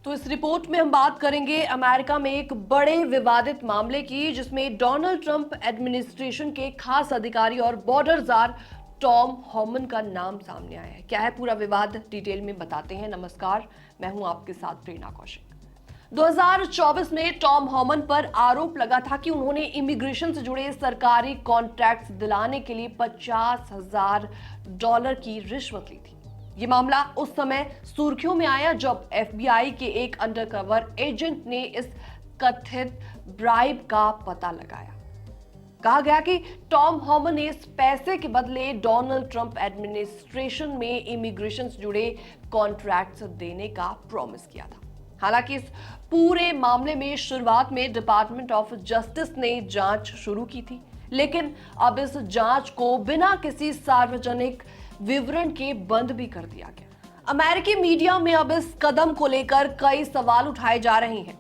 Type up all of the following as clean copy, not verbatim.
तो इस रिपोर्ट में हम बात करेंगे अमेरिका में एक बड़े विवादित मामले की, जिसमें डोनाल्ड ट्रंप एडमिनिस्ट्रेशन के खास अधिकारी और बॉर्डर जार टॉम होमन का नाम सामने आया है। क्या है पूरा विवाद, डिटेल में बताते हैं। नमस्कार, मैं हूं आपके साथ प्रेरणा कौशिक। 2024 में टॉम होमन पर आरोप लगा था कि उन्होंने इमिग्रेशन से जुड़े सरकारी कॉन्ट्रैक्ट्स दिलाने के लिए $50,000 की रिश्वत ली थी। ये मामला उस समय सुर्खियों में आया जब एफबीआई के एक अंडरकवर एजेंट ने इस कथित ब्राइब का पता लगाया। कहा गया कि टॉम होमन ने इस पैसे के बदले डोनाल्ड ट्रंप एडमिनिस्ट्रेशन में इमिग्रेशन से जुड़े कॉन्ट्रैक्ट्स देने का प्रॉमिस किया था। हालांकि इस पूरे मामले में शुरुआत में डिपार्टमेंट ऑफ जस्टिस ने जांच शुरू की थी, लेकिन अब इस जांच को बिना किसी सार्वजनिक विवरण के बंद भी कर दिया गया। अमेरिकी मीडिया में अब इस कदम को लेकर कई सवाल उठाए जा रहे हैं।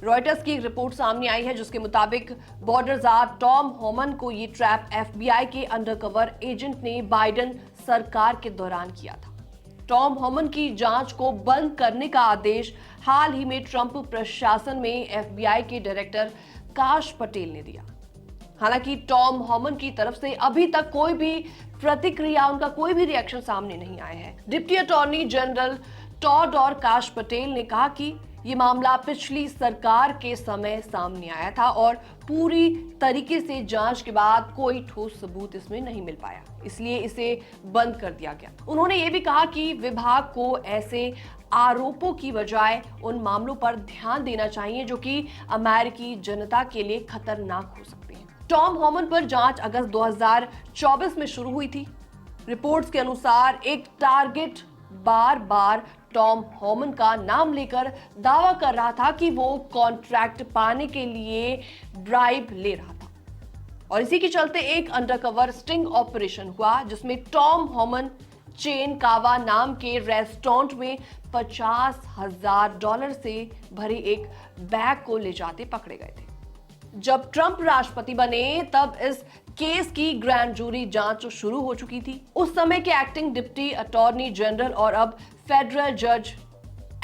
रॉयटर्स की एक रिपोर्ट सामने आई है जिसके मुताबिक बॉर्डर जार टॉम होमन को ये ट्रैप एफबीआई के अंडरकवर एजेंट ने बाइडेन सरकार के दौरान किया था। टॉम होमन की जांच को बंद करने का आदेश हाल ही में ट्रंप प्रशासन में एफबीआई के डायरेक्टर काश पटेल ने दिया। हालांकि टॉम होमन की तरफ से अभी तक कोई भी प्रतिक्रिया, उनका कोई भी रिएक्शन सामने नहीं आया है। डिप्टी अटॉर्नी जनरल टॉड और काश पटेल ने कहा कि ये मामला पिछली सरकार के समय सामने आया था और पूरी तरीके से जांच के बाद कोई ठोस सबूत इसमें नहीं मिल पाया, इसलिए इसे बंद कर दिया गया। उन्होंने ये भी कहा कि विभाग को ऐसे आरोपों की बजाय उन मामलों पर ध्यान देना चाहिए जो कि अमेरिकी जनता के लिए खतरनाक हो सकते हैं। टॉम होमन पर जांच अगस्त 2024 में शुरू हुई थी। रिपोर्ट्स के अनुसार एक टारगेट बार बार टॉम होमन का नाम लेकर दावा कर रहा था कि वो कॉन्ट्रैक्ट पाने के लिए ब्राइब ले रहा था, और इसी के चलते एक अंडरकवर स्टिंग ऑपरेशन हुआ जिसमें टॉम होमन चेन कावा नाम के रेस्टोरेंट में $50,000 से भरे एक बैग को ले जाते पकड़े गए थे। जब ट्रंप राष्ट्रपति बने तब इस केस की ग्रैंड जूरी जांच शुरू हो चुकी थी। उस समय के एक्टिंग डिप्टी अटॉर्नी जनरल और अब फेडरल जज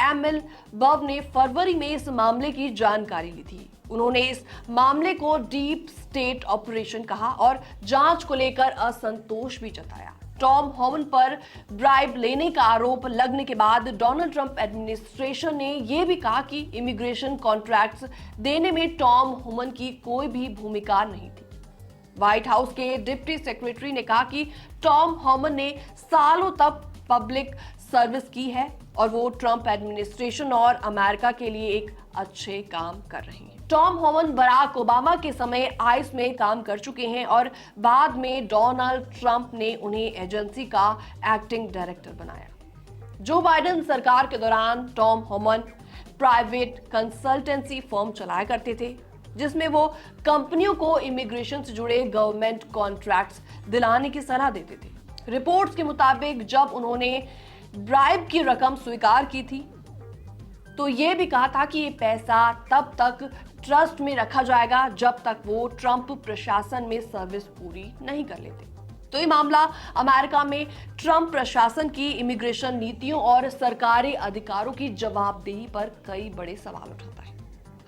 एमिल बव ने फरवरी में इस मामले की जानकारी ली थी। उन्होंने इस मामले को डीप स्टेट ऑपरेशन कहा और जांच को लेकर असंतोष भी जताया। टॉम होमन पर ब्राइब लेने का आरोप लगने के बाद डोनाल्ड ट्रंप एडमिनिस्ट्रेशन ने यह भी कहा कि इमिग्रेशन कॉन्ट्रैक्ट्स देने में टॉम होमन की कोई भी भूमिका नहीं थी। व्हाइट हाउस के डिप्टी सेक्रेटरी ने कहा कि टॉम होमन ने सालों तक पब्लिक सर्विस की है और वो ट्रंप एडमिनिस्ट्रेशन और अमेरिका के लिए एक अच्छे काम कर रहे हैं। टॉम होमन बराक ओबामा के समय आइस में काम कर चुके हैं और बाद में डोनाल्ड ट्रंप ने उन्हें एजेंसी का एक्टिंग डायरेक्टर बनाया। जो बाइडेन सरकार के दौरान Tom human private consultancy firm चलाया करते थे, जिसमें वो कंपनियों को इमिग्रेशन से जुड़े गवर्नमेंट कॉन्ट्रैक्ट्स दिलाने की सलाह देते थे। रिपोर्ट्स के मुताबिक जब उन्होंने ब्राइब की रकम स्वीकार की थी तो ये भी कहा था कि ये पैसा तब तक ट्रस्ट में रखा जाएगा जब तक वो ट्रंप प्रशासन में सर्विस पूरी नहीं कर लेते। तो ये मामला अमेरिका में ट्रंप प्रशासन की इमिग्रेशन नीतियों और सरकारी अधिकारों की जवाबदेही पर कई बड़े सवाल उठाता है।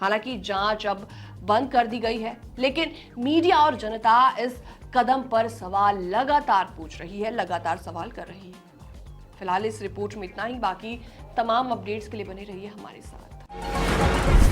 हालांकि जांच अब बंद कर दी गई है, लेकिन मीडिया और जनता इस कदम पर सवाल लगातार पूछ रही है, लगातार सवाल कर रही है। फिलहाल इस रिपोर्ट में इतना ही। बाकी तमाम अपडेट्स के लिए बने रहिए हमारे साथ।